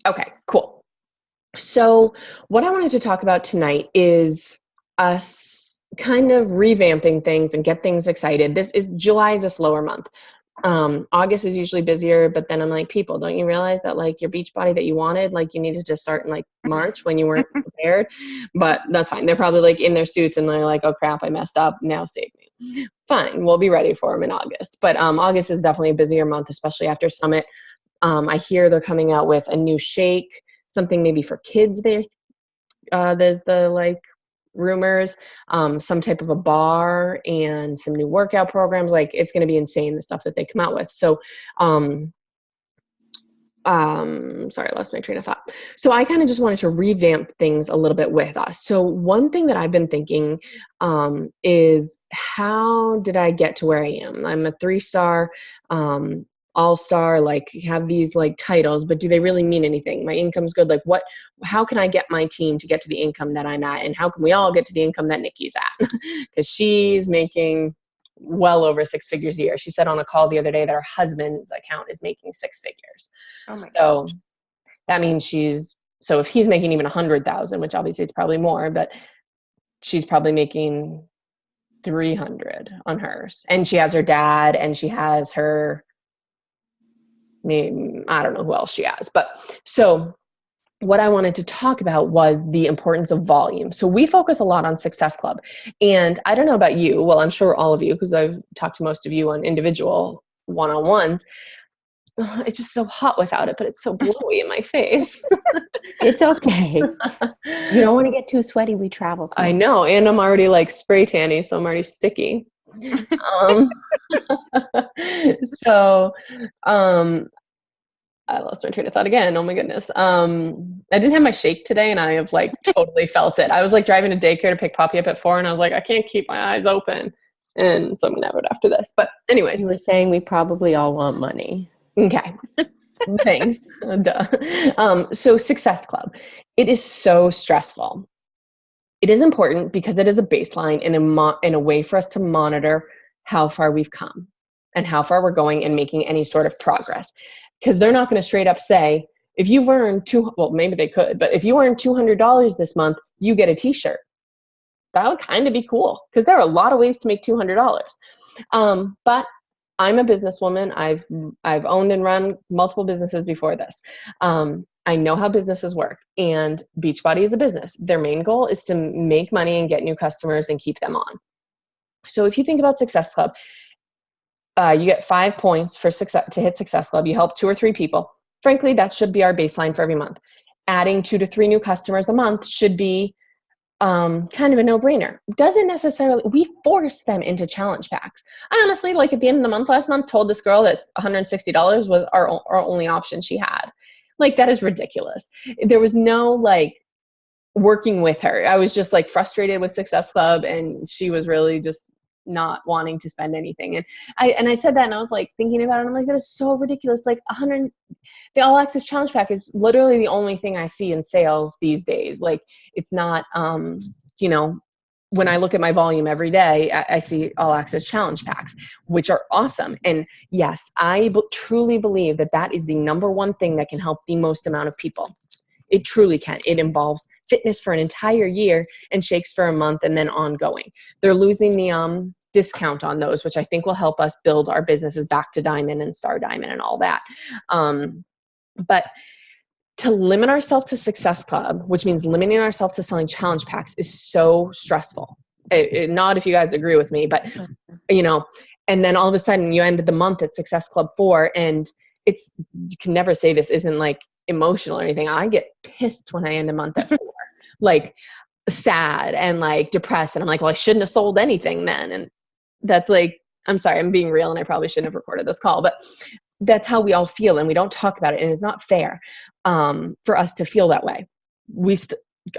Okay, cool. So what I wanted to talk about tonight is us kind of revamping things and get things excited. July is a slower month. August is usually busier, but then I'm like, people, don't you realize that like your beach body that you wanted, like you needed to start in like March when you weren't prepared? But that's fine. They're probably like in their suits and they're like, oh crap, I messed up. Now save me. Fine. We'll be ready for them in August. But August is definitely a busier month, especially after Summit. I hear they're coming out with a new shake, something maybe for kids. There's the like rumors, some type of a bar and some new workout programs. Like it's going to be insane the stuff that they come out with. So, sorry, I lost my train of thought. So I kind of just wanted to revamp things a little bit with us. So one thing that I've been thinking is how did I get to where I am? I'm a 3-star, all-star, like have these like titles, but do they really mean anything? My income's good. Like how can I get my team to get to the income that I'm at? And how can we all get to the income that Nikki's at? Because she's making well over 6 figures a year. She said on a call the other day that her husband's account is making 6 figures. Oh my So God. that means so if he's making even 100,000, which obviously it's probably more, but she's probably making 300 on hers. And she has her dad and she has her, I don't know who else she has, but so what I wanted to talk about was the importance of volume. So we focus a lot on Success Club. And I don't know about you, well, I'm sure all of you, because I've talked to most of you on individual one-on-ones. It's just so hot without it, but it's so blowy in my face. It's okay. You don't want to get too sweaty. We travel I tomorrow. know. And I'm already like spray tanny, so I'm already sticky. Um, so, I lost my train of thought again. Oh my goodness. I didn't have my shake today and I have like totally felt it. I was like driving to daycare to pick Poppy up at 4 and I was like, I can't keep my eyes open. And so I'm gonna have it after this. But anyways. You were saying we probably all want money. Okay. Thanks. Duh. So Success Club. It is so stressful. It is important because it is a baseline and a way for us to monitor how far we've come and how far we're going and making any sort of progress. Because they're not going to straight up say, if you've earned well, maybe they could, but if you earned $200 this month, you get a t-shirt. That would kind of be cool because there are a lot of ways to make $200. But I'm a businesswoman. I've owned and run multiple businesses before this. I know how businesses work, and Beachbody is a business. Their main goal is to make money and get new customers and keep them on. So if you think about Success Club, you get 5 points for success to hit Success Club. You help 2 or 3 people. Frankly, that should be our baseline for every month. Adding 2 to 3 new customers a month should be kind of a no-brainer. Doesn't necessarily, we force them into challenge packs. I honestly, like at the end of the month last month, told this girl that $160 was our only option she had. Like, that is ridiculous. There was no like working with her. I was just like frustrated with Success Club and she was really just not wanting to spend anything. And I said that and I was like thinking about it. I'm like, that is so ridiculous. Like the All Access Challenge Pack is literally the only thing I see in sales these days. Like it's not, when I look at my volume every day, I see All Access Challenge Packs, which are awesome. And yes, I truly believe that that is the number one thing that can help the most amount of people. It truly can. It involves fitness for an entire year and shakes for a month and then ongoing. They're losing the discount on those, which I think will help us build our businesses back to Diamond and Star Diamond and all that. But to limit ourselves to Success Club, which means limiting ourselves to selling challenge packs, is so stressful. Not if you guys agree with me, but and then all of a sudden you ended the month at Success Club 4 and you can never say this isn't like emotional or anything. I get pissed when I end a month at 4, like sad and like depressed. And I'm like, well, I shouldn't have sold anything then. And that's like, I'm sorry, I'm being real and I probably shouldn't have recorded this call, but that's how we all feel and we don't talk about it. And it's not fair for us to feel that way.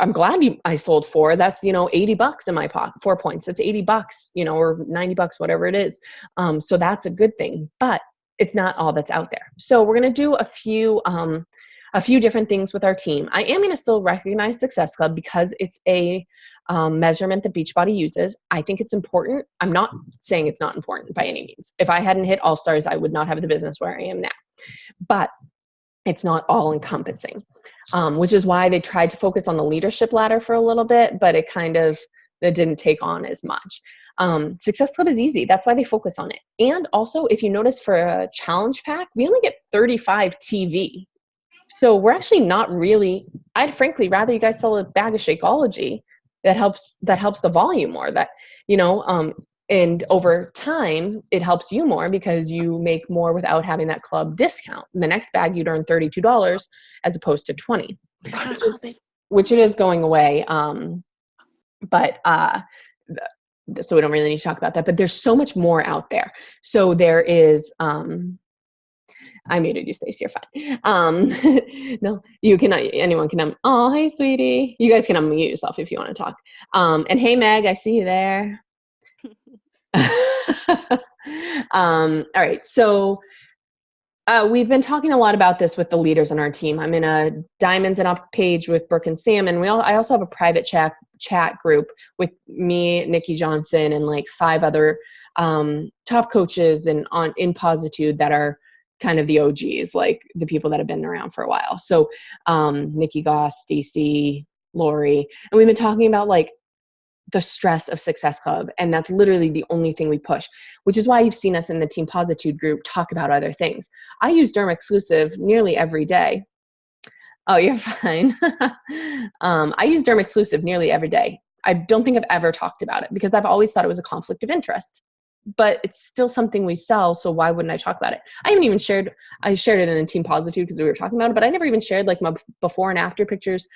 I'm glad I sold 4. That's, $80 in my pocket, 4 points. That's $80, or $90, whatever it is. So that's a good thing, but it's not all that's out there. So we're going to do a few different things with our team. I am going to still recognize Success Club because it's a measurement that Beachbody uses. I think it's important. I'm not saying it's not important by any means. If I hadn't hit All Stars, I would not have the business where I am now. But It's not all encompassing, which is why they tried to focus on the leadership ladder for a little bit, but it didn't take on as much. Success Club is easy. That's why they focus on it. And also, if you notice, for a challenge pack, we only get 35 TV. So we're actually not really, I'd frankly rather you guys sell a bag of Shakeology that helps the volume more, that, and over time, it helps you more because you make more without having that club discount. In the next bag, you'd earn $32 as opposed to $20, which it is going away. But so we don't really need to talk about that. But there's so much more out there. So there is. I muted you, Stacey. You're fine. No, you cannot. Anyone can. Oh, hey, sweetie. You guys can unmute yourself if you want to talk. And hey, Meg, I see you there. All right. So we've been talking a lot about this with the leaders on our team. I'm in a Diamonds and Up page with Brooke and Sam, and I also have a private chat group with me, Nikki Johnson, and like 5 other top coaches in Positude that are kind of the OGs, like the people that have been around for a while. So Nikki Goss, Stacey, Lori, and we've been talking about like the stress of Success Club. And that's literally the only thing we push, which is why you've seen us in the Team Positude group talk about other things. I use Derm Exclusive nearly every day. Oh, you're fine. I use Derm Exclusive nearly every day. I don't think I've ever talked about it because I've always thought it was a conflict of interest, but it's still something we sell. So why wouldn't I talk about it? I shared it in a Team Positude because we were talking about it, but I never even shared like my before and after pictures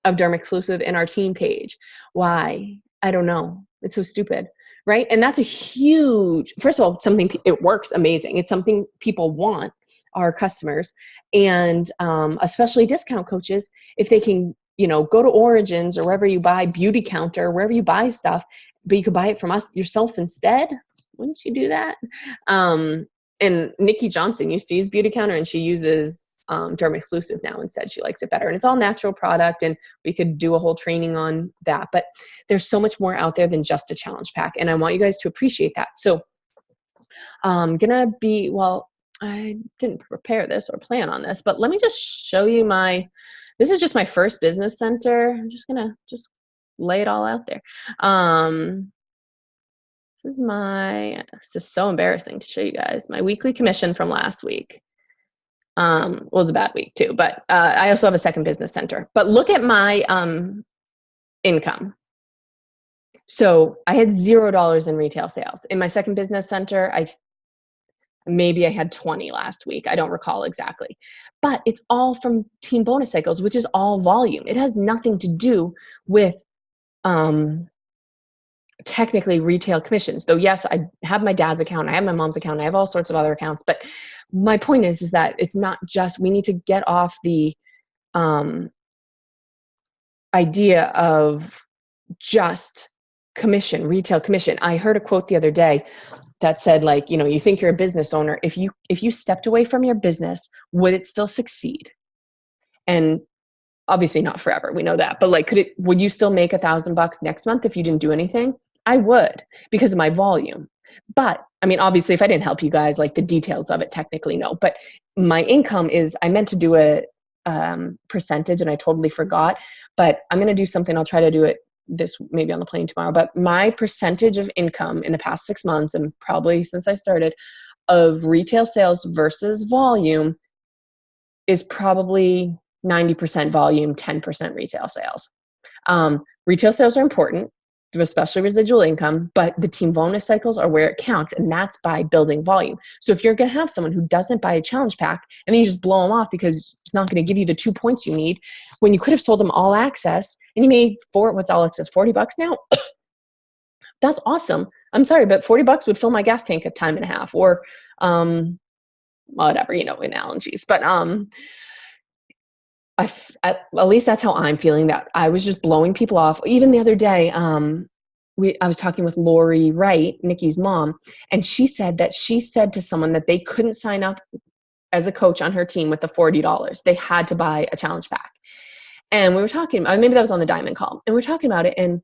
of Derm Exclusive in our team page. Why? I don't know. It's so stupid, right? And that's a huge, first of all, it works amazing. It's something people want, our customers, and especially discount coaches, if they can, go to Origins or wherever you buy Beauty Counter, wherever you buy stuff, but you could buy it from us yourself instead. Wouldn't you do that? And Nikki Johnson used to use Beauty Counter, and she uses Derm Exclusive now instead. She likes it better, and it's all natural product, and we could do a whole training on that. But there's so much more out there than just a challenge pack, and I want you guys to appreciate that. So I didn't prepare this or plan on this, but let me just show you this is just my first business center. I'm just gonna lay it all out there. This is so embarrassing to show you guys my weekly commission from last week. It was a bad week too, but I also have a second business center. But look at my income. So I had $0 in retail sales. In my second business center, I had 20 last week. I don't recall exactly. But it's all from Team Bonus Cycles, which is all volume. It has nothing to do with technically retail commissions, though. Yes, I have my dad's account, I have my mom's account, I have all sorts of other accounts, but my point is that it's not just, we need to get off the idea of just retail commission. I heard a quote the other day that said, like, you think you're a business owner, if you stepped away from your business, would it still succeed? And obviously not forever, we know that, but like, would you still make $1,000 next month if you didn't do anything? I would, because of my volume. But I mean, obviously, if I didn't help you guys, like the details of it, technically no. But my income I meant to do a percentage and I totally forgot, but I'm going to do something. I'll try to do it maybe on the plane tomorrow. But my percentage of income in the past 6 months, and probably since I started, of retail sales versus volume is probably 90% volume, 10% retail sales. Retail sales are important, especially residual income, but the Team Bonus Cycles are where it counts, and that's by building volume. So if you're going to have someone who doesn't buy a challenge pack and then you just blow them off because it's not going to give you the 2 points you need, when you could have sold them all access and you made what's all access, $40 now? That's awesome. I'm sorry, but $40 would fill my gas tank a time and a half, or whatever, analogies. But at least that's how I'm feeling, that I was just blowing people off. Even the other day, I was talking with Lori Wright, Nikki's mom, and she said to someone that they couldn't sign up as a coach on her team with the $40. They had to buy a challenge pack. And we were talking, maybe that was on the Diamond call, and we're talking about it. And,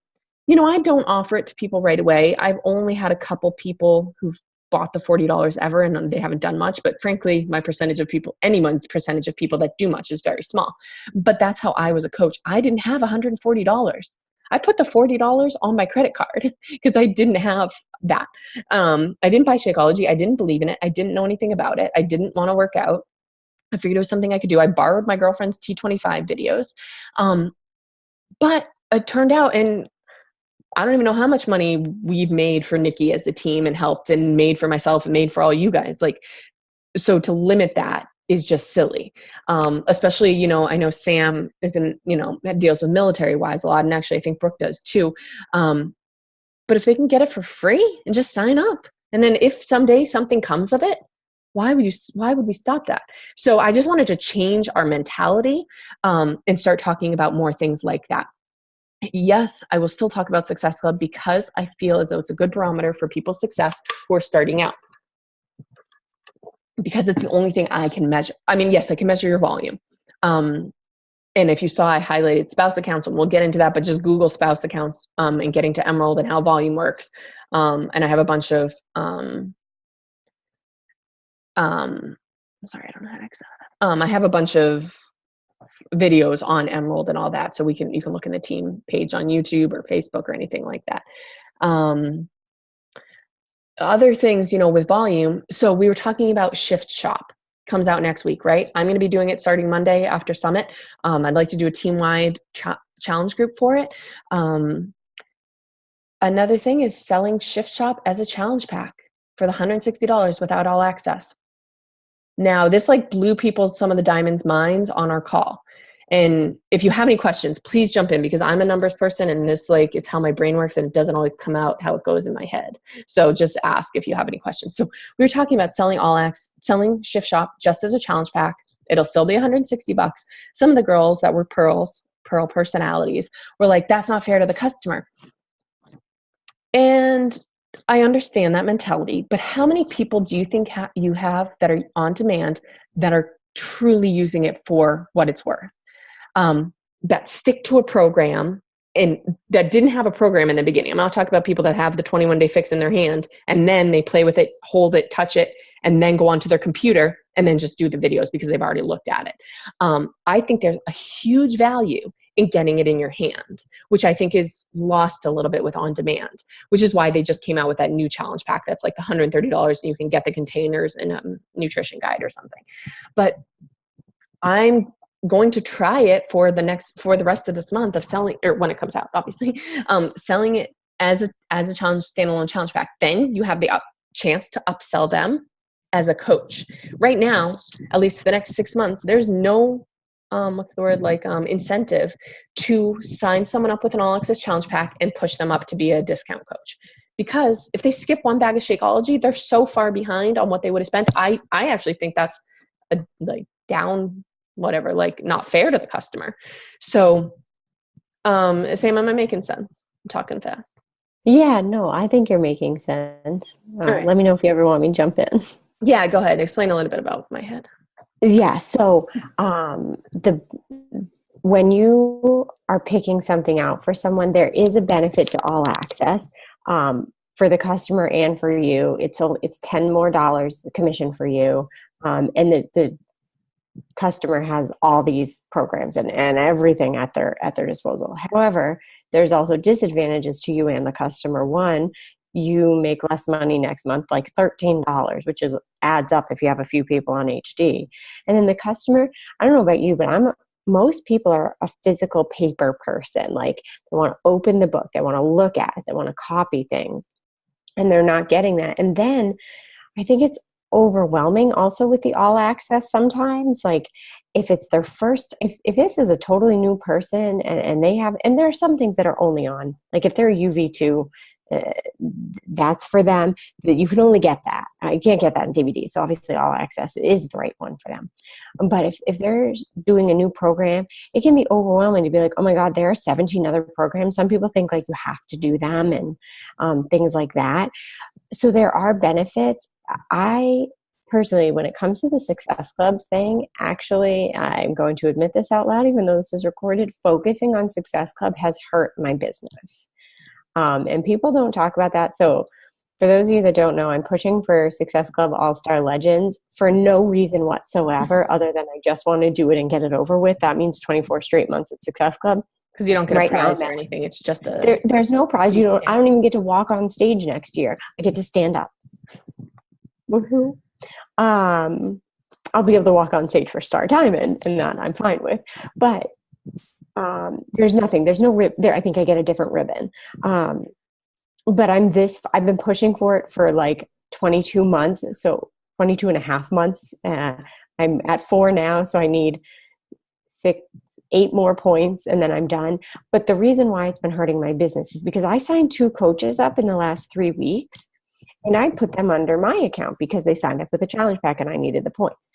I don't offer it to people right away. I've only had a couple people who've bought the $40 ever, and they haven't done much. But frankly, my percentage of people, anyone's percentage of people that do much is very small. But that's how I was a coach. I didn't have $140. I put the $40 on my credit card because I didn't have that. I didn't buy Shakeology. I didn't believe in it. I didn't know anything about it. I didn't want to work out. I figured it was something I could do. I borrowed my girlfriend's T25 videos. But it turned out, and I don't even know how much money we've made for Nikki as a team and helped and made for myself and made for all you guys. Like, so to limit that is just silly. Especially, you know, I know Sam isn't, you know, deals with military wives a lot. And actually I think Brooke does too. But if they can get it for free and just sign up, and then if someday something comes of it, why would we stop that? So I just wanted to change our mentality, and start talking about more things like that. Yes, I will still talk about Success Club because I feel as though it's a good barometer for people's success who are starting out. Because it's the only thing I can measure. I mean, yes, I can measure your volume. And if you saw, I highlighted spouse accounts, and we'll get into that, but just Google spouse accounts, and getting to Emerald and how volume works. And I have a bunch of, sorry, I don't know how to exit that. I have a bunch of videos on Emerald and all that. So you can look in the team page on YouTube or Facebook or anything like that. Other things, you know, with volume. So we were talking about Shift Shop. Comes out next week, right? I'm going to be doing it starting Monday after Summit. I'd like to do a team-wide challenge group for it. Another thing is selling Shift Shop as a challenge pack for the $160 without all access. Now, this like blew some of the diamonds' minds on our call. And if you have any questions, please jump in, because I'm a numbers person, and this like it's how my brain works, and it doesn't always come out how it goes in my head. So just ask if you have any questions. So we were talking about selling Shift Shop just as a challenge pack. It'll still be $160. Some of the girls that were Pearl personalities were like, that's not fair to the customer. And I understand that mentality, but how many people do you think you have that are on demand that are truly using it for what it's worth? That stick to a program and that didn't have a program in the beginning. I'm not talking about people that have the 21-day fix in their hand and then they play with it, hold it, touch it, and then go onto their computer and then just do the videos because they've already looked at it. I think there's a huge value in getting it in your hand, which I think is lost a little bit with on demand, which is why they just came out with that new challenge pack that's like $130 and you can get the containers and a nutrition guide or something. But I'm going to try it for the rest of this month of selling, or when it comes out, obviously, selling it as a challenge, standalone challenge pack. Then you have the chance to upsell them as a coach. Right now, at least for the next 6 months, there's no incentive to sign someone up with an all access challenge pack and push them up to be a discount coach. Because if they skip one bag of Shakeology, they're so far behind on what they would have spent. I actually think that's not fair to the customer. So, Sam, am I making sense? I'm talking fast. Yeah, no, I think you're making sense. Right. Let me know if you ever want me to jump in. Yeah, go ahead. Explain a little bit about my head. Yeah. So, when you are picking something out for someone, there is a benefit to all access, for the customer and for you. It's $10 more commission for you. And the customer has all these programs and everything at their disposal. However, there's also disadvantages to you and the customer. One, you make less money next month, like $13, which adds up if you have a few people on HD. And then the customer, I don't know about you, but most people are a physical paper person. Like they want to open the book, they want to look at it, they want to copy things, and they're not getting that. And then I think it's overwhelming also with the all access sometimes. Like if it's their first, if this is a totally new person and there are some things that are only on, like if they're a UV2, that's for them, that you can only get that. You can't get that in DVD. So obviously all access is the right one for them. But if they're doing a new program, it can be overwhelming to be like, oh my God, there are 17 other programs. Some people think like you have to do them and things like that. So there are benefits. I personally, when it comes to the Success Club thing, actually, I'm going to admit this out loud, even though this is recorded, focusing on Success Club has hurt my business. And people don't talk about that. So For those of you that don't know, I'm pushing for Success Club All-Star Legends for no reason whatsoever other than I just want to do it and get it over with. That means 24 straight months at Success Club. Because you don't get a Right now, prize or anything. It's just a there's no prize. I don't even get to walk on stage next year. I get to stand up. Woohoo. I'll be able to walk on stage for Star Diamond, and that I'm fine with. But there's nothing. There's no rib there. I think I get a different ribbon. But I've been pushing for it for like 22 months. So 22 and a half months. I'm at 4 now. So I need 8 more points and then I'm done. But the reason why it's been hurting my business is because I signed 2 coaches up in the last 3 weeks and I put them under my account because they signed up with a challenge pack and I needed the points.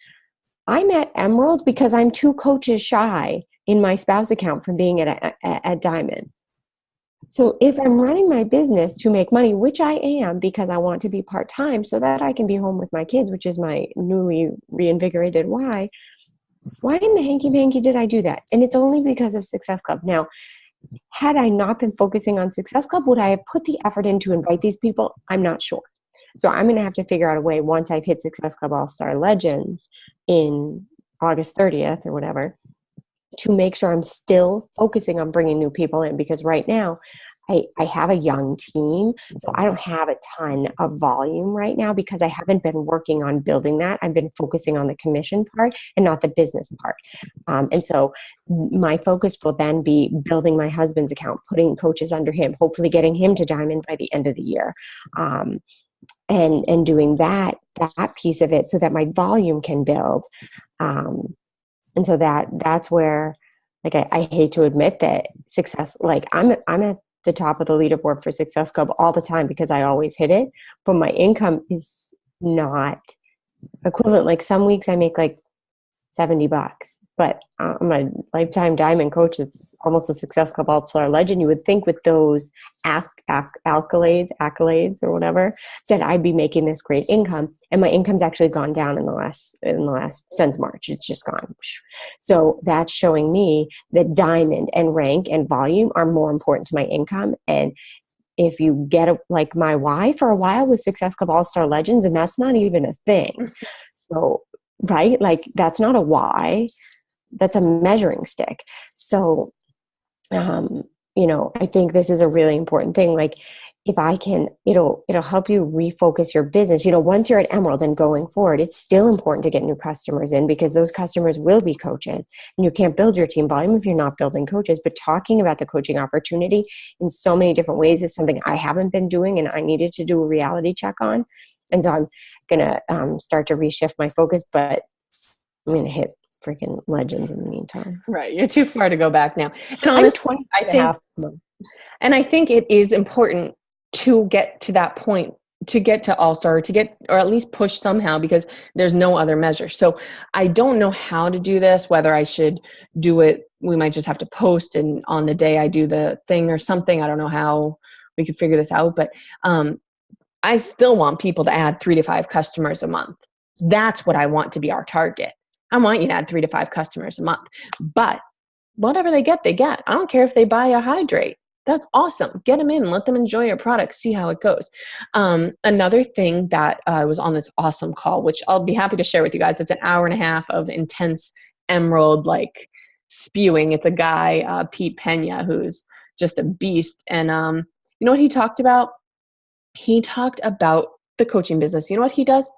I'm at Emerald because I'm 2 coaches shy in my spouse account from being at Diamond. So if I'm running my business to make money, which I am because I want to be part-time so that I can be home with my kids, which is my newly reinvigorated why in the hanky-panky did I do that? And it's only because of Success Club. Now, had I not been focusing on Success Club, would I have put the effort in to invite these people? I'm not sure. So I'm going to have to figure out a way once I've hit Success Club All-Star Legends in August 30th or whatever, to make sure I'm still focusing on bringing new people in, because right now I have a young team, so I don't have a ton of volume right now because I haven't been working on building that. I've been focusing on the commission part and not the business part. And so my focus will then be building my husband's account, putting coaches under him, hopefully getting him to Diamond by the end of the year. And doing that piece of it so that my volume can build. And so that's where, like, I hate to admit that success, like I'm at the top of the leaderboard for Success Club all the time because I always hit it, but my income is not equivalent. Like some weeks I make like $70, but I'm a lifetime Diamond coach. It's almost a Success Club All-Star Legend. You would think with those accolades or whatever, that I'd be making this great income. And my income's actually gone down in the last since March. It's just gone. So that's showing me that Diamond and rank and volume are more important to my income. And if you get like my why for a while was Success Club All-Star Legends, and that's not even a thing. So, right? Like that's not a why. That's a measuring stick. So, I think this is a really important thing. Like if I can, it'll help you refocus your business. Once you're at Emerald and going forward, it's still important to get new customers in because those customers will be coaches and you can't build your team volume if you're not building coaches. But talking about the coaching opportunity in so many different ways is something I haven't been doing and I needed to do a reality check on. And so I'm going to start to reshift my focus, but I'm going to hit freaking Legends in the meantime. Right. You're too far to go back now. And honestly, I think it is important to get to that point, to get to All-Star, or at least push somehow, because there's no other measure. So I don't know how to do this, whether I should do it. We might just have to post and on the day I do the thing or something. I don't know how we could figure this out, but I still want people to add 3 to 5 customers a month. That's what I want to be our target. I want you to add 3 to 5 customers a month, but whatever they get, they get. I don't care if they buy a hydrate. That's awesome. Get them in, let them enjoy your product, see how it goes. Another thing that was on this awesome call, which I'll be happy to share with you guys. It's an hour and a half of intense Emerald like spewing. It's a guy, Pete Pena, who's just a beast. And you know what he talked about? He talked about the coaching business. You know what he does?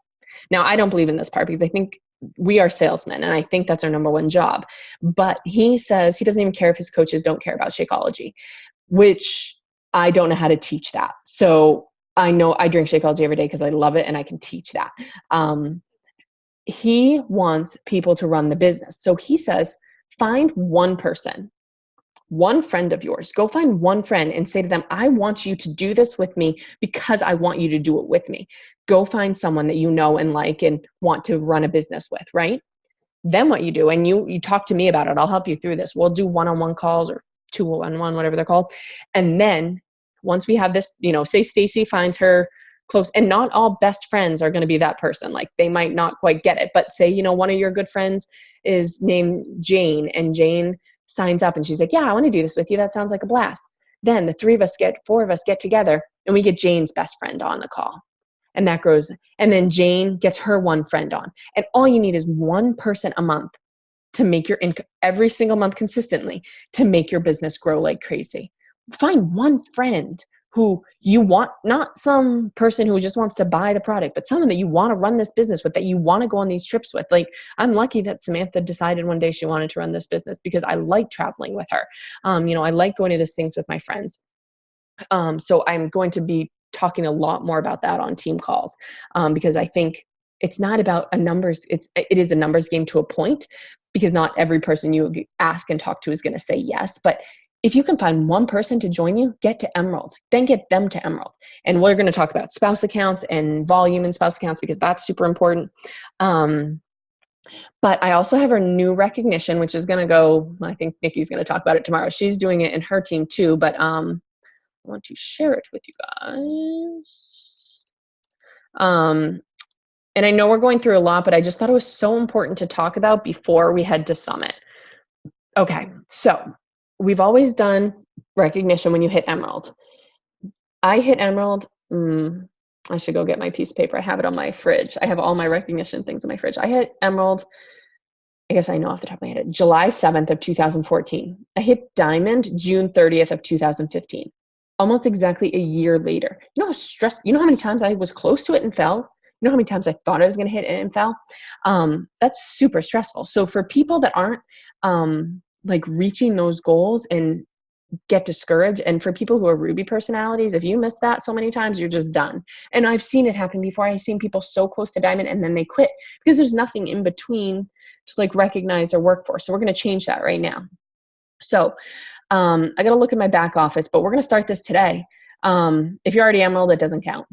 Now, I don't believe in this part because I think we are salesmen and I think that's our number one job. But he says he doesn't even care if his coaches don't care about Shakeology, which I don't know how to teach that. So I know I drink Shakeology every day because I love it and I can teach that. He wants people to run the business. So he says, find one person, one friend of yours. Go find one friend and say to them, I want you to do this with me because I want you to do it with me. Go find someone that you know and like and want to run a business with, right? Then what you do, and you talk to me about it, I'll help you through this. We'll do one-on-one calls or 2-on-1, whatever they're called. And then once we have this, say Stacy finds her close, and not all best friends are going to be that person. Like they might not quite get it, but say, one of your good friends is named Jane, and Jane signs up and she's like, yeah, I want to do this with you. That sounds like a blast. Then the four of us get together and we get Jane's best friend on the call. And that grows. And then Jane gets her one friend on. And all you need is one person a month to make your income every single month consistently to make your business grow like crazy. Find one friend who you want, not some person who just wants to buy the product, but someone that you want to run this business with, that you want to go on these trips with. Like, I'm lucky that Samantha decided one day she wanted to run this business because I like traveling with her. I like going to these things with my friends. So I'm going to be talking a lot more about that on team calls, because I think it's not about a numbers. It is a numbers game to a point, because not every person you ask and talk to is going to say yes. But if you can find one person to join you, get to Emerald, then get them to Emerald. And we're going to talk about spouse accounts and volume in spouse accounts, because that's super important. But I also have a new recognition, which is going to go, I think Nikki's going to talk about it tomorrow. She's doing it in her team too, but I want to share it with you guys. And I know we're going through a lot, but I just thought it was so important to talk about before we head to Summit. Okay, so we've always done recognition when you hit Emerald. I hit Emerald. I should go get my piece of paper. I have it on my fridge. I have all my recognition things in my fridge. I hit Emerald, I guess I know off the top of my head, July 7th of 2014. I hit Diamond June 30th of 2015. Almost exactly a year later. You know how stressed, you know how many times I was close to it and fell? You know how many times I thought I was going to hit it and fell? That's super stressful. So for people that aren't like reaching those goals and get discouraged, and for people who are Ruby personalities, if you miss that so many times, you're just done. And I've seen it happen before. I've seen people so close to Diamond and then they quit because there's nothing in between to like recognize or work for. So we're going to change that right now. So I got to look at my back office, but we're going to start this today. If you're already Emerald, it doesn't count.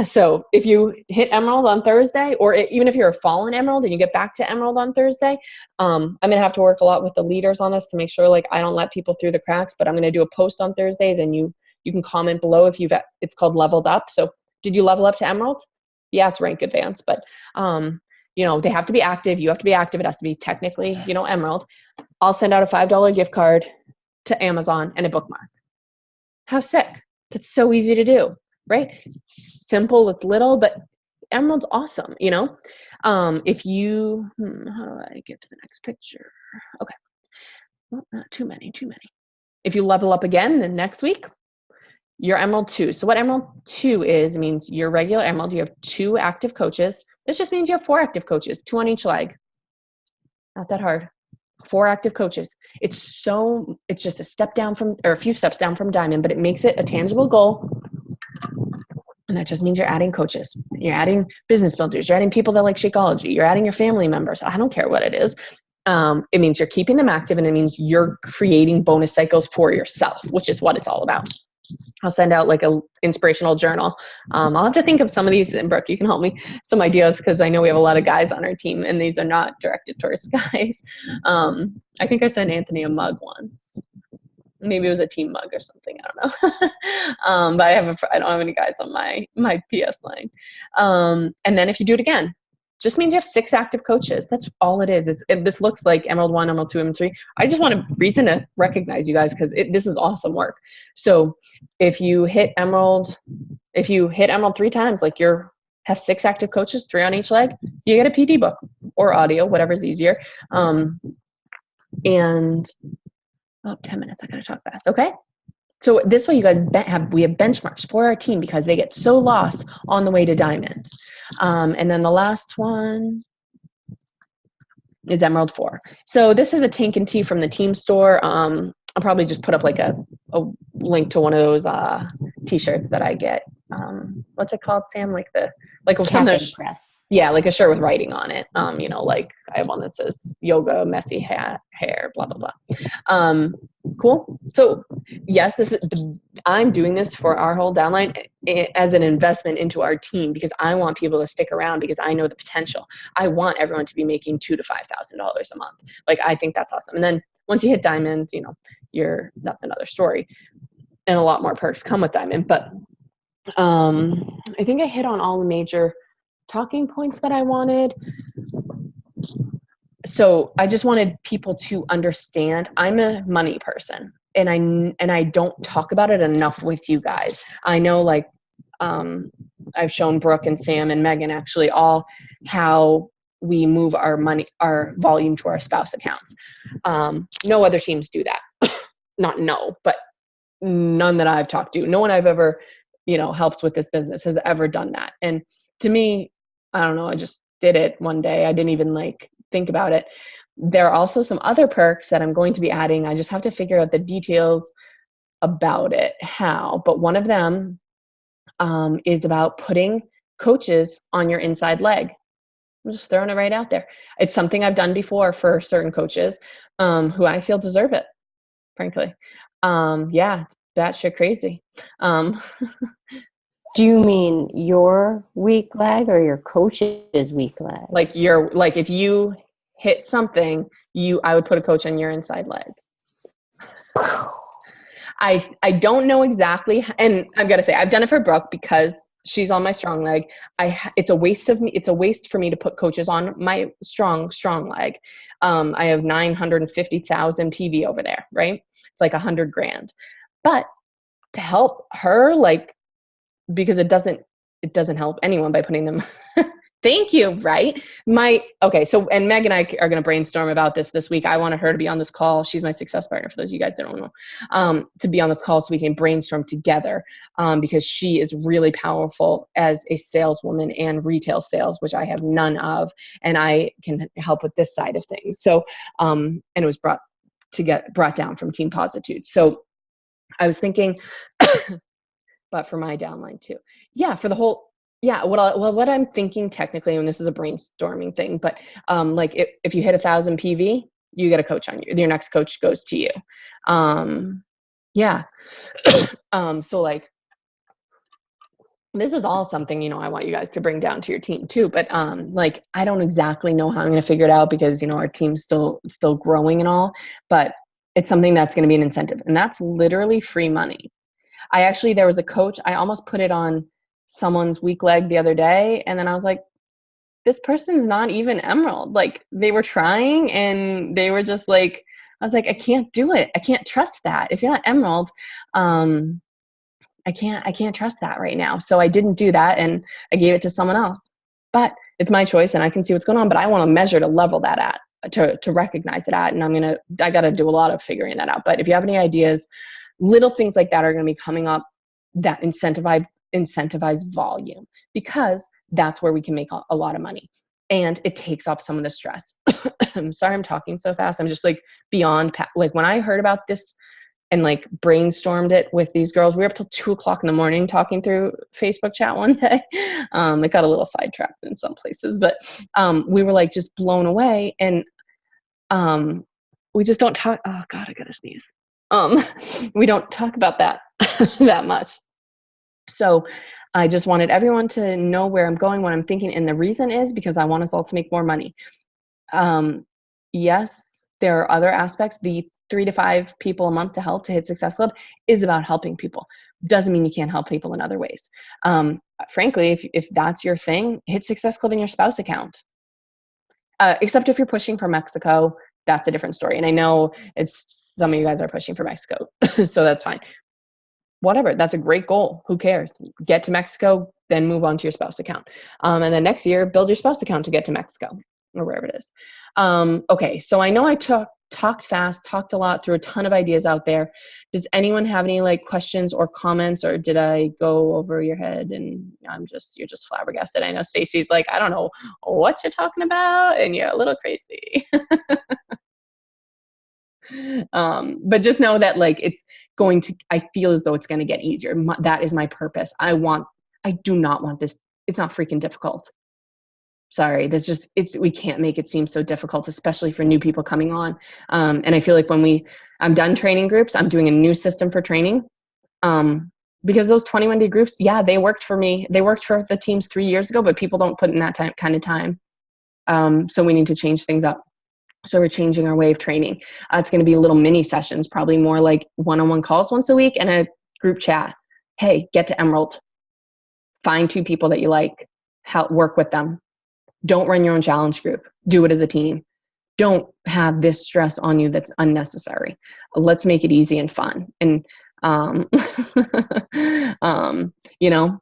So if you hit Emerald on Thursday, or even if you're a fallen Emerald and you get back to Emerald on Thursday, I'm going to have to work a lot with the leaders on this to make sure like I don't let people through the cracks, but I'm going to do a post on Thursdays, and you can comment below if it's called leveled up. So did you level up to Emerald? Yeah, it's rank advanced, but they have to be active. You have to be active. It has to be technically, Emerald. I'll send out a $5 gift card to Amazon and a bookmark. How sick. That's so easy to do, right? It's simple, it's little, but Emerald's awesome, If you, how do I get to the next picture? Okay. Well, not too many. If you level up again, then next week, you're Emerald 2. So what Emerald 2 means you're regular Emerald. You have 2 active coaches. This just means you have 4 active coaches, 2 on each leg. Not that hard. 4 active coaches. It's just a few steps down from Diamond, but it makes it a tangible goal. And that just means you're adding coaches. You're adding business builders. You're adding people that like Shakeology. You're adding your family members. I don't care what it is. It means you're keeping them active, and it means you're creating bonus cycles for yourself, which is what it's all about. I'll send out like a inspirational journal. I'll have to think of some of these, and Brooke, you can help me, some ideas, because I know we have a lot of guys on our team, and these are not directed towards guys. I think I sent Anthony a mug once. Maybe it was a team mug or something. I don't know. But I don't have any guys on my PS line. And then if you do it again, just means you have 6 active coaches. That's all it is. This looks like Emerald 1, Emerald 2, Emerald 3. I just want a reason to recognize you guys, because this is awesome work. So if you hit Emerald 3 times, like have 6 active coaches, 3 on each leg, you get a PD book or audio, whatever's easier. And 10 minutes. I gotta talk fast. Okay. So this way you guys we have benchmarks for our team, because they get so lost on the way to Diamond. And then the last one is Emerald 4. So this is a Tank and Tea from the team store. I'll probably just put up like a link to one of those t-shirts that I get. What's it called, Sam? Like something. Press. Yeah, like a shirt with writing on it. Like I have one that says yoga, messy hair, blah, blah, blah. Cool. So yes, I'm doing this for our whole downline as an investment into our team, because I want people to stick around, because I know the potential. I want everyone to be making $2,000 to $5,000 a month. Like, I think that's awesome. And then once you hit Diamond, that's another story, and a lot more perks come with Diamond. But I think I hit on all the major talking points that I wanted. So I just wanted people to understand I'm a money person, and I don't talk about it enough with you guys. I know, like, I've shown Brooke and Sam and Megan actually all how we move our money, our volume to our spouse accounts. No other teams do that. Not no, but none that I've talked to. No one I've ever, helped with this business has ever done that. And to me, I don't know, I just did it one day. I didn't even like think about it. There are also some other perks that I'm going to be adding. I just have to figure out the details about it, how. But one of them is about putting coaches on your inside leg. I'm just throwing it right out there. It's something I've done before for certain coaches who I feel deserve it, frankly. Yeah, batshit crazy. Do you mean your weak leg or your coach's weak leg? Like if you hit something, I would put a coach on your inside leg. I don't know exactly, and I've got to say I've done it for Brooke because she's on my strong leg. It's a waste for me to put coaches on my strong leg. I have 950,000 PV over there, right? It's like $100,000. But to help her, like, because it doesn't help anyone by putting them. Thank you. Right. So, and Meg and I are going to brainstorm about this week. I wanted her to be on this call. She's my success partner, for those of you guys that don't know, to be on this call so we can brainstorm together, because she is really powerful as a saleswoman and retail sales, which I have none of, and I can help with this side of things. So, and it was brought down from Team Positude. So I was thinking, but for my downline too. Yeah. For the whole, yeah. What I'm thinking technically, and this is a brainstorming thing, but like if you hit 1,000 PV, you get a coach on you. Your next coach goes to you. Yeah. So like, this is all something, I want you guys to bring down to your team too. But like, I don't exactly know how I'm going to figure it out because, our team's still growing and all, but it's something that's going to be an incentive, and that's literally free money. There was a coach, I almost put it on someone's weak leg the other day. And then I was like, this person's not even Emerald. Like, they were trying and they were just like, I was like, I can't do it. I can't trust that. If you're not Emerald, I can't trust that right now. So I didn't do that, and I gave it to someone else. But it's my choice and I can see what's going on, but I want to measure to level that at, to recognize it at. And I got to do a lot of figuring that out. But if you have any ideas, little things like that are going to be coming up that incentivize volume, because that's where we can make a lot of money, and it takes off some of the stress. I'm sorry I'm talking so fast. I'm just like beyond like, when I heard about this and like brainstormed it with these girls, we were up till 2:00 in the morning talking through Facebook chat one day. It got a little sidetracked in some places, but we were like just blown away. And we just don't talk. Oh God, I gotta sneeze. We don't talk about that that much. So I just wanted everyone to know where I'm going, what I'm thinking. And the reason is because I want us all to make more money. Yes, there are other aspects. The 3 to 5 people a month to help to hit Success Club is about helping people. Doesn't mean you can't help people in other ways. Frankly, if that's your thing, hit Success Club in your spouse account. Except if you're pushing for Mexico, that's a different story. And I know some of you guys are pushing for Mexico, so that's fine. Whatever, that's a great goal. Who cares? Get to Mexico, then move on to your spouse account. And then next year, build your spouse account to get to Mexico or wherever it is. Okay, so I know I talked fast, talked a lot, threw a ton of ideas out there. Does anyone have any like questions or comments, or did I go over your head and you're just flabbergasted? I know Stacy's like, I don't know what you're talking about, and you're a little crazy. But just know that like I feel as though it's going to get easier. That is my purpose. I do not want this. It's not freaking difficult. Sorry. We can't make it seem so difficult, especially for new people coming on. And I feel like I'm done training groups, I'm doing a new system for training. Because those 21-day groups, yeah, they worked for me. They worked for the teams 3 years ago, but people don't put in that kind of time. So we need to change things up. So we're changing our way of training. It's going to be little mini sessions, probably more like one-on-one calls once a week and a group chat. Hey, get to Emerald. Find 2 people that you like. Work with them. Don't run your own challenge group. Do it as a team. don't have this stress on you that's unnecessary. Let's make it easy and fun. And, you know,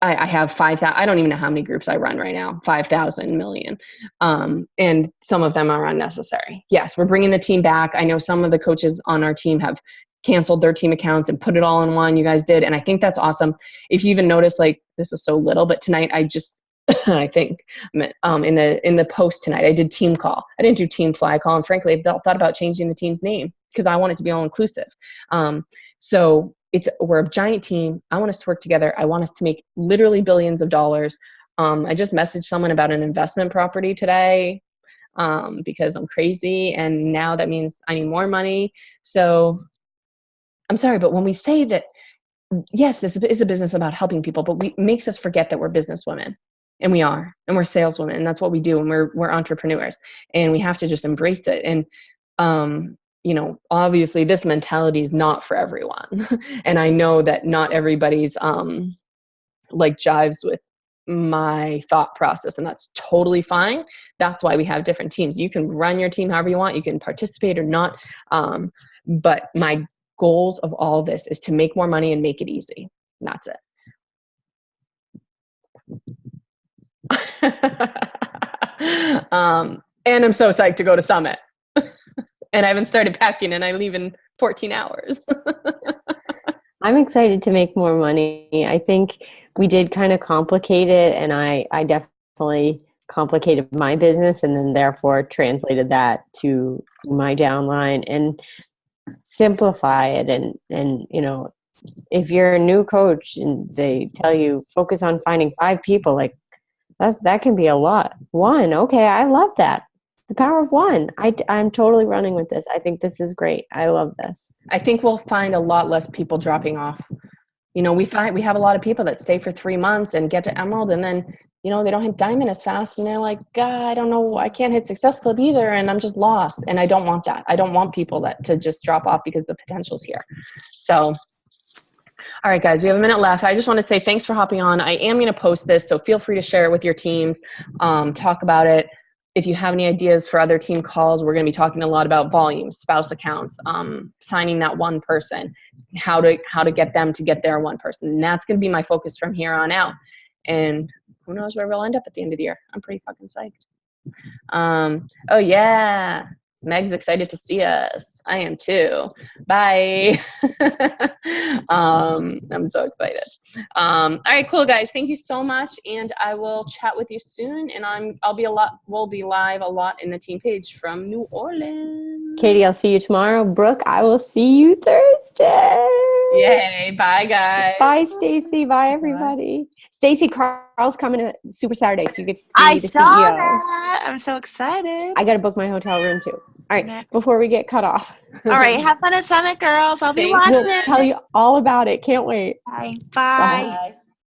I have 5,000, I don't even know how many groups I run right now, 5,000 million. And some of them are unnecessary. Yes, we're bringing the team back. I know some of the coaches on our team have canceled their team accounts and put it all in one. You guys did. And I think that's awesome. If you even notice, like, this is so little, but tonight I just, I think in the post tonight, I did team call. I didn't do team fly call. And frankly, I thought about changing the team's name because I want it to be all inclusive. So we're a giant team. I want us to work together. I want us to make literally billions of dollars. I just messaged someone about an investment property today because I'm crazy. And now that means I need more money. So I'm sorry, but when we say that, yes, this is a business about helping people, but it makes us forget that we're businesswomen. And we are, and we're saleswomen, and that's what we do. And we're entrepreneurs, and we have to just embrace it. And, you know, obviously this mentality is not for everyone. And I know that not everybody's, like jives with my thought process, and that's totally fine. That's why we have different teams. You can run your team however you want. You can participate or not. But my goals of all this is to make more money and make it easy. And that's it. And I'm so psyched to go to Summit. And I haven't started packing, and I leave in 14 hours. I'm excited to make more money. I think we did kind of complicate it, and I definitely complicated my business and then therefore translated that to my downline and simplify it. And you know, if you're a new coach and they tell you focus on finding 5 people, like that can be a lot. 1, okay, I love that. The power of 1. I'm totally running with this. I think this is great. I love this. I think we'll find a lot less people dropping off. You know, we have a lot of people that stay for 3 months and get to Emerald, and then, you know, they don't hit Diamond as fast, and they're like, God, I don't know, I can't hit Success Club either, and I'm just lost. And I don't want that. I don't want people to just drop off because the potential's here. So, all right, guys, we have a minute left. I just want to say thanks for hopping on. I am going to post this, so feel free to share it with your teams, talk about it. If you have any ideas for other team calls, we're going to be talking a lot about volume, spouse accounts, signing that one person, how to get them to get their one person. And that's going to be my focus from here on out. And who knows where we'll end up at the end of the year. I'm pretty fucking psyched. Oh, yeah. Meg's excited to see us. I am too. Bye. I'm so excited. All right, cool, guys. Thank you so much, and I will chat with you soon. And we'll be live a lot in the team page from New Orleans. Katie, I'll see you tomorrow. Brooke, I will see you Thursday. Yay! Bye, guys. Bye, Stacy. Bye, everybody. Stacy, Carl's coming to Super Saturday, so you get to see the saw CEO. That. I'm so excited. I got to book my hotel room too. All right, before we get cut off. All right, have fun at Summit, girls. I'll be watching. We'll tell you all about it. Can't wait. Bye. Bye.